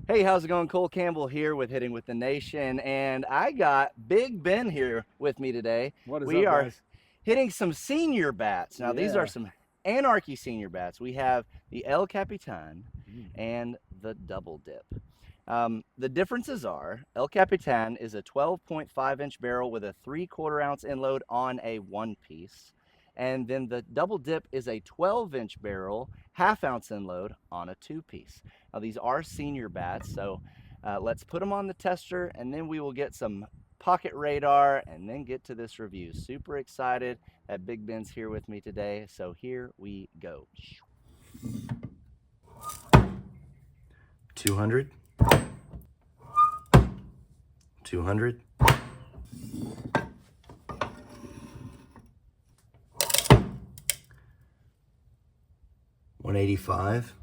Hey, how's it going? Cole Campbell here with Hitting with the Nation, and I got Big Ben here with me today. What is we up, are guys? hitting some senior bats. Now, these are Yeah. some Anarchy senior bats. We have the El Capitan and the Double Dip. The differences are El Capitan is a 12.5-inch barrel with a 3/4 ounce endload on a one piece. And then the Double Dip is a 12-inch barrel, half-ounce endload on a two-piece. Now these are senior bats, so let's put them on the tester, and then we will get some pocket radar and then get to this review. Super excited that Big Ben's here with me today, so here we go. 200, 200. 185,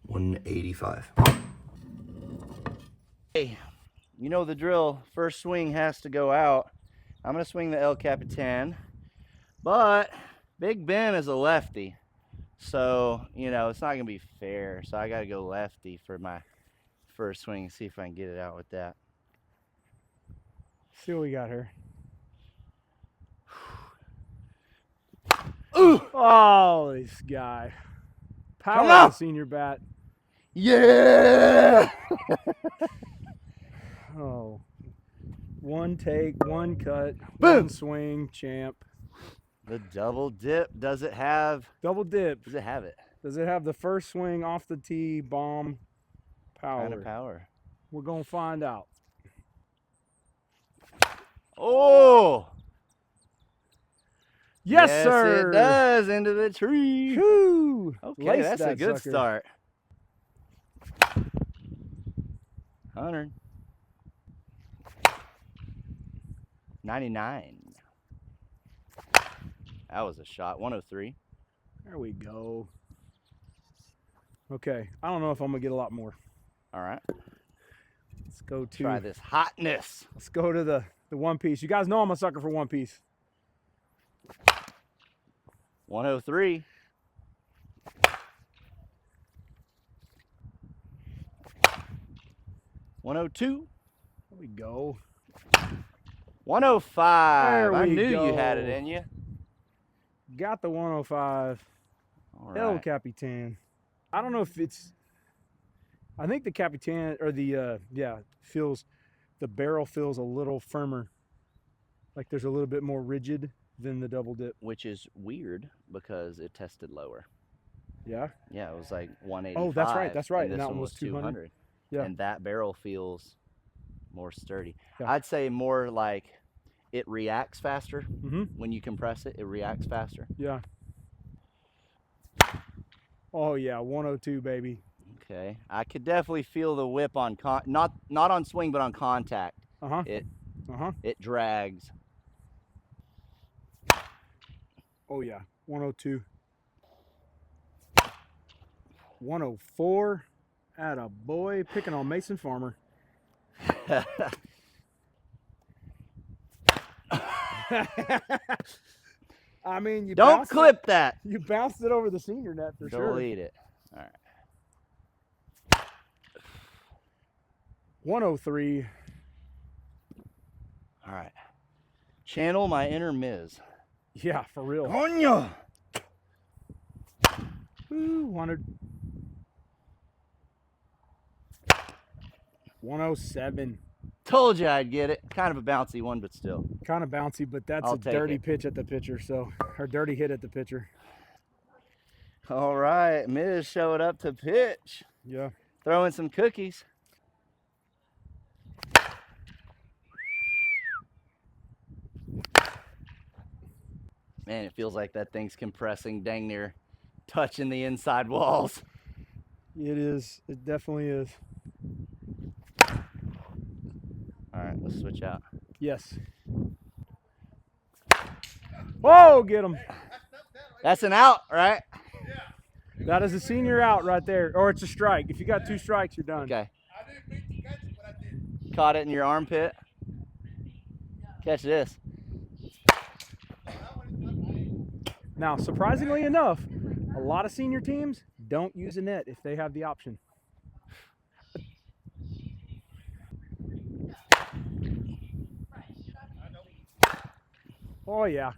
185. Hey, you know the drill. First swing has to go out. I'm gonna swing the El Capitan, but Big Ben is a lefty, so you know it's not gonna be fair. So I gotta go lefty for my first swing and see if I can get it out with that. See what we got here. Ooh! Oh, this guy. Power on! of the senior bat. Yeah! Oh. One take, one cut, Boom! one swing, champ. The Double Dip, does it have? Double dip. Does it have it? Does it have the first swing off the tee, bomb, power? Kind of power. We're going to find out. Oh! Yes, sir. It does, into the tree. Whew. Okay, Lace that's a that good sucker. start. 100. 99. That was a shot. 103. There we go. Okay, I don't know if I'm going to get a lot more. All right. Let's go to Try this hotness. Let's go to the one piece. You guys know I'm a sucker for one piece. 103. 102. There we go. 105. There I we knew go. you had it in you. Got the 105. All El right. Capitan. I don't know if it's. I think the Capitan or the feels the barrel feels a little firmer. Like there's a little bit more rigid than the Double Dip. Which is weird because it tested lower. Yeah. Yeah, it was like 185. Oh, that's right. That's right. And this that one was 200. Yeah. And that barrel feels more sturdy. Yeah. I'd say more like it reacts faster. Mm-hmm. When you compress it, it reacts faster. Yeah. Oh yeah, 102, baby. Okay, I could definitely feel the whip on not on swing, but on contact. It drags. Oh yeah, 102. 104. Atta boy, picking on Mason Farmer. I mean, you don't clip that. You bounced it over the senior net for sure. Delete it. All right. 103. All right. Channel my inner Miz. Yeah, for real. Coño! Ooh, 100. 107. Told you I'd get it. Kind of a bouncy one, but still. Kind of bouncy, but that's I'll a take dirty it. pitch at the pitcher, or dirty hit at the pitcher. All right, Miz showed up to pitch. Yeah. Throwing some cookies. Man, it feels like that thing's compressing, dang near touching the inside walls. It is. It definitely is. All right, let's switch out. Yes. Whoa, get him. That's an out, right? That is a senior out right there, or it's a strike. If you got 2 strikes, you're done. Okay. Caught it in your armpit. Catch this. Now, surprisingly enough, a lot of senior teams don't use a net if they have the option. Oh, yeah.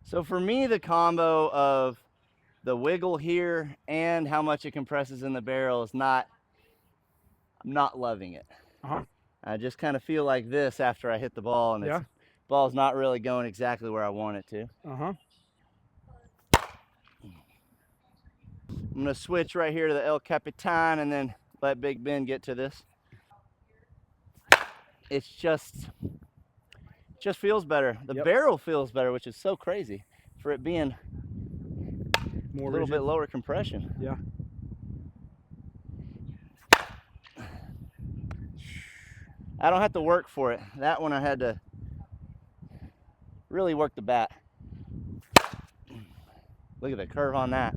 So for me, the combo of the wiggle here and how much it compresses in the barrel is I'm not loving it. Uh-huh. I just kind of feel like this after I hit the ball, and Yeah. ball's not really going exactly where I want it to. Uh-huh. I'm gonna switch right here to the El Capitan and then let Big Ben get to this. It's just feels better. The barrel feels better, which is so crazy for it being More a little rigid. bit lower compression. Yeah. I don't have to work for it. That one I had to really work the bat. Look at the curve on that.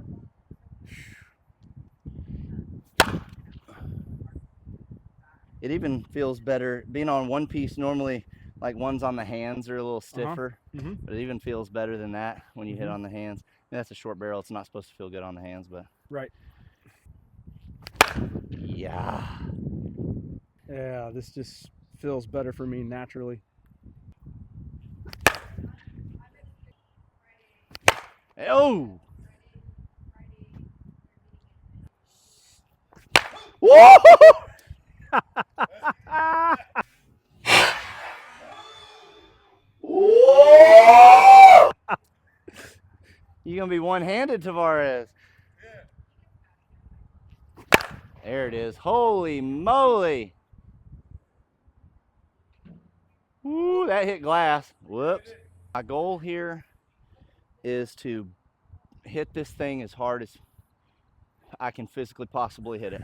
It even feels better being on one piece. Normally, like ones on the hands are a little stiffer, but it even feels better than that when you hit on the hands. And that's a short barrel. It's not supposed to feel good on the hands, but Right. yeah. Yeah, this just feels better for me naturally. Oh! Whoa! Whoa! You're gonna be one-handed, Tavares. There it is. Holy moly! Woo, that hit glass. Whoops. My goal here is to hit this thing as hard as I can physically possibly hit it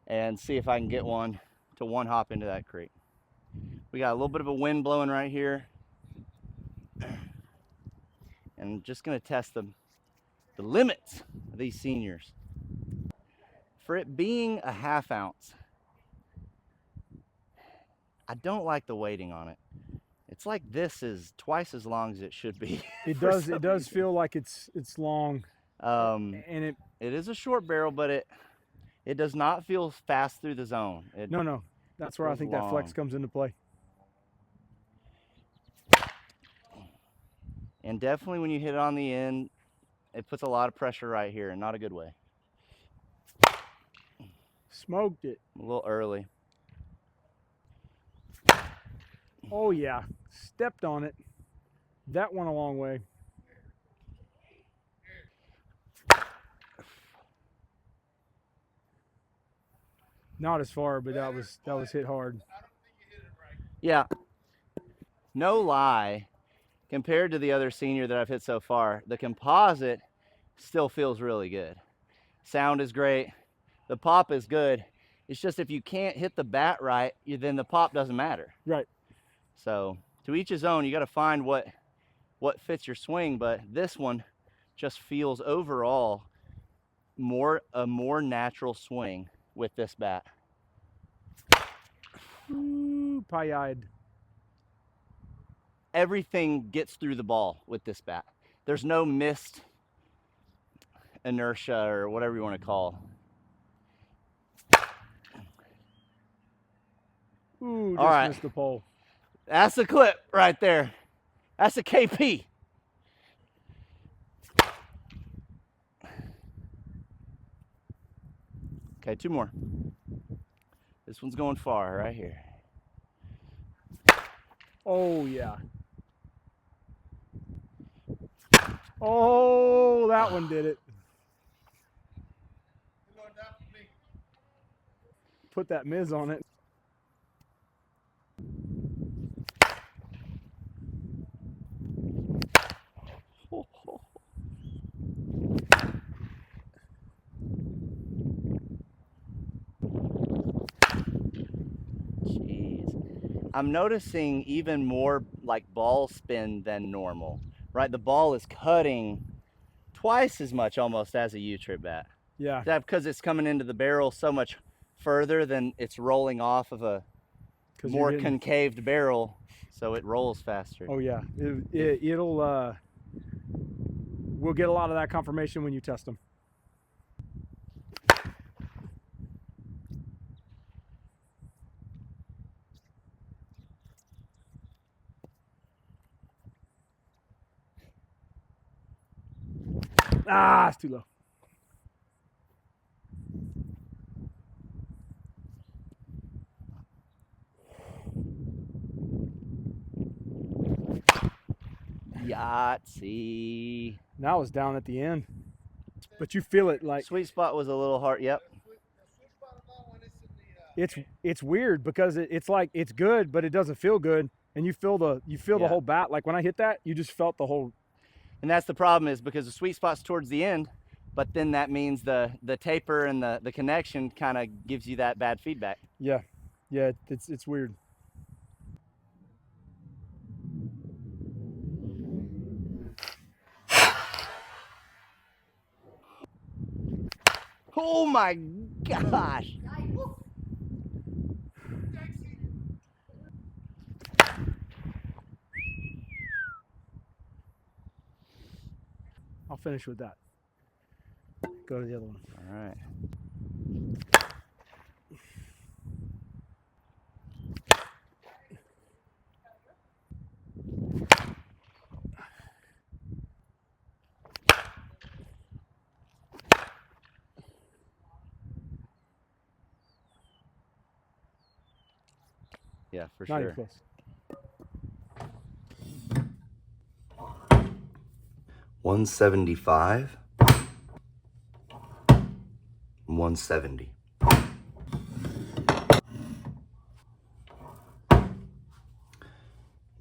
and see if I can get one to one hop into that creek. We got a little bit of a wind blowing right here, and I'm just gonna test the limits of these seniors. For it being a half ounce, I don't like the weighting on it. It's like this is twice as long as it should be. It does feel like it's long. And it is a short barrel, but it does not feel fast through the zone. No. That's where I think that flex comes into play. And definitely when you hit it on the end, it puts a lot of pressure right here, and not a good way. Smoked it. A little early. Oh, yeah. Stepped on it. That went a long way. Not as far, but that was hit hard. Yeah. No lie, compared to the other senior that I've hit so far, the composite still feels really good. Sound is great. The pop is good. It's just if you can't hit the bat right, then the pop doesn't matter. Right. So to each his own. You got to find what fits your swing, but this one just feels overall a more natural swing with this bat. Ooh, pie-eyed. Everything gets through the ball with this bat. There's no missed inertia or whatever you want to call. Ooh, just missed the pole. That's a clip right there. That's a KP. Okay, two more. This one's going far right here. Oh, yeah. Oh, that one did it. Put that Miz on it. Jeez. I'm noticing even more like ball spin than normal, right? The ball is cutting twice as much almost as a U-trip bat. Yeah. Is that because it's coming into the barrel so much further than it's rolling off of a more concaved barrel, so it rolls faster. Oh yeah, it'll. We'll get a lot of that confirmation when you test them. Ah, it's too low. Yahtzee. Now it's down at the end, but you feel it like sweet spot was a little hard. Yep. It's weird because it's like it's good, but it doesn't feel good, and you feel the whole bat. Like when I hit that, you just felt the whole. And that's the problem, is because the sweet spot's towards the end, but then that means the taper and the connection kind of gives you that bad feedback. Yeah, it's weird. Oh my gosh. I'll finish with that. Go to the other one. All right. Yeah, for Not sure. even close. 175. 170.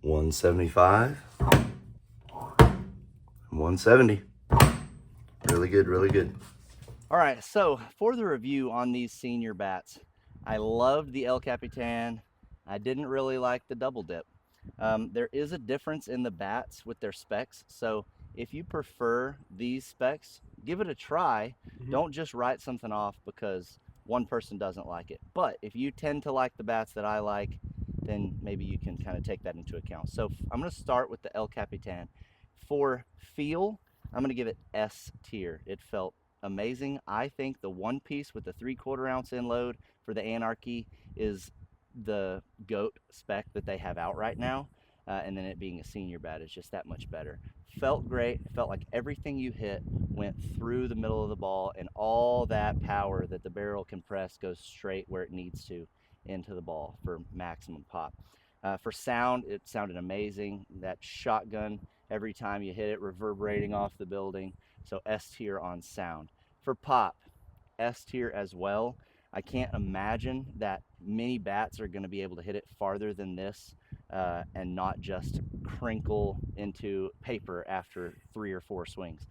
175. 170. Really good, really good. All right, so for the review on these senior bats, I loved the El Capitan. I didn't really like the double dip. There is a difference in the bats with their specs, so if you prefer these specs, give it a try. Don't just write something off because one person doesn't like it. But if you tend to like the bats that I like, then maybe you can kind of take that into account. So I'm going to start with the El Capitan. For feel, I'm going to give it S tier. It felt amazing. I think the one piece with the 3/4 ounce endload for the Anarchy is the GOAT spec that they have out right now. And then it being a senior bat is just that much better. Felt great. Felt like everything you hit went through the middle of the ball, and all that power that the barrel can press goes straight where it needs to into the ball for maximum pop. For sound, it sounded amazing. That shotgun, every time you hit it, reverberating off the building. So S tier on sound. For pop, S tier as well. I can't imagine that many bats are going to be able to hit it farther than this and not just crinkle into paper after 3 or 4 swings.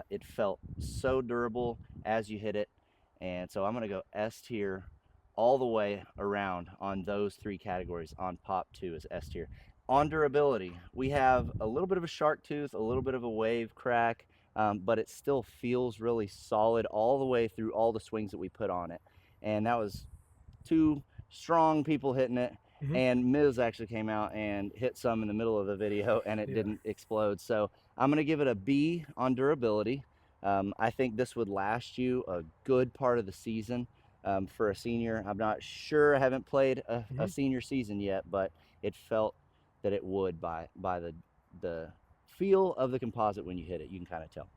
It felt so durable as you hit it, and so I'm going to go S tier all the way around on those 3 categories. On pop 2 is S tier. On durability, we have a little bit of a shark tooth, a little bit of a wave crack, but it still feels really solid all the way through all the swings that we put on it. And that was 2 strong people hitting it. And Miz actually came out and hit some in the middle of the video, and it didn't explode. So I'm going to give it a B on durability. I think this would last you a good part of the season for a senior. I'm not sure. I haven't played a senior season yet, but it felt that it would by the feel of the composite when you hit it. You can kind of tell.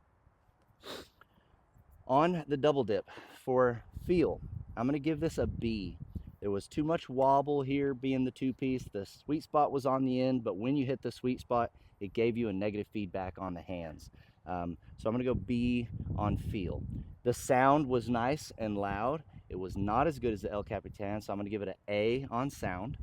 On the double dip, for feel, I'm going to give this a B. There was too much wobble here being the 2-piece. The sweet spot was on the end, but when you hit the sweet spot, it gave you a negative feedback on the hands. So I'm going to go B on feel. The sound was nice and loud. It was not as good as the El Capitan, so I'm going to give it an A on sound.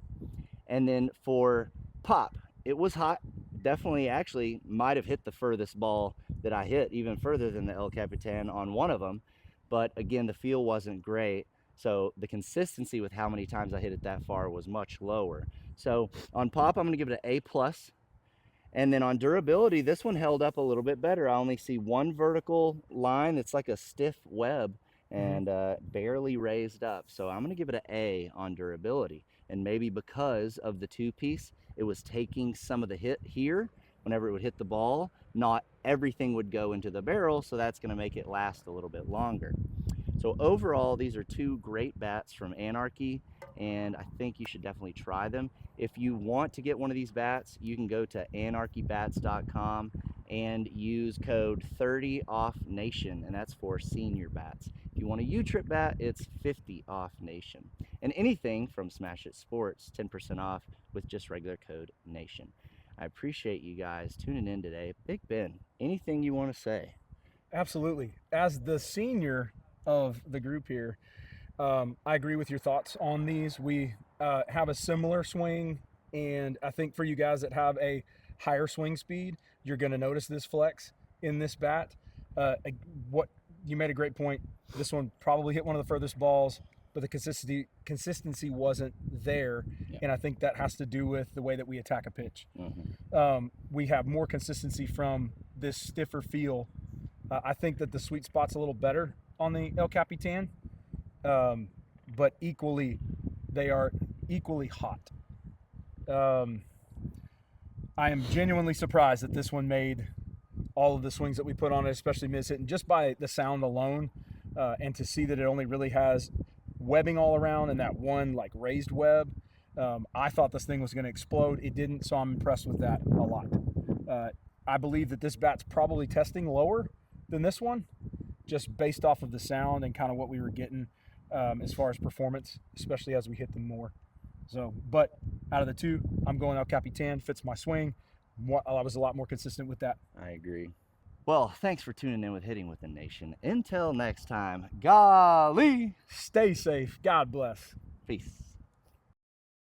And then for pop, it was hot. Definitely actually might have hit the furthest ball that I hit, even further than the El Capitan on one of them. But again, the feel wasn't great. So the consistency with how many times I hit it that far was much lower. So on pop, I'm going to give it an A+. And then on durability, this one held up a little bit better. I only see one vertical line that's like a stiff web and barely raised up. So I'm going to give it an A on durability. and maybe because of the two-piece, it was taking some of the hit here whenever it would hit the ball. Not everything would go into the barrel, so that's going to make it last a little bit longer. So overall, these are two great bats from Anarchy, and I think you should definitely try them. If you want to get one of these bats, you can go to anarchybats.com and use code 30OFFNATION, and that's for senior bats. If you want a U-Trip bat, it's 50OFFNATION. And anything from Smash It Sports, 10% off with just regular code NATION. I appreciate you guys tuning in today. Big Ben, anything you want to say? Absolutely. As the senior of the group here, I agree with your thoughts on these. We have a similar swing, and I think for you guys that have a higher swing speed, you're going to notice this flex in this bat. What you made a great point. This one probably hit one of the furthest balls, but the consistency wasn't there, and I think that has to do with the way that we attack a pitch. We have more consistency from this stiffer feel. I think that the sweet spot's a little better on the El Capitan, but equally, they are equally hot. I am genuinely surprised that this one made all of the swings that we put on it, especially miss-hitting, just by the sound alone, and to see that it only really has webbing all around and that one like raised web. I thought this thing was going to explode. It didn't, so I'm impressed with that a lot. I believe that this bat's probably testing lower than this one, just based off of the sound and kind of what we were getting as far as performance, especially as we hit them more. So, but out of the two, I'm going El Capitan. Fits my swing. I was a lot more consistent with that. I agree. Well, thanks for tuning in with Hitting with the Nation. Until next time, golly. Stay safe. God bless. Peace.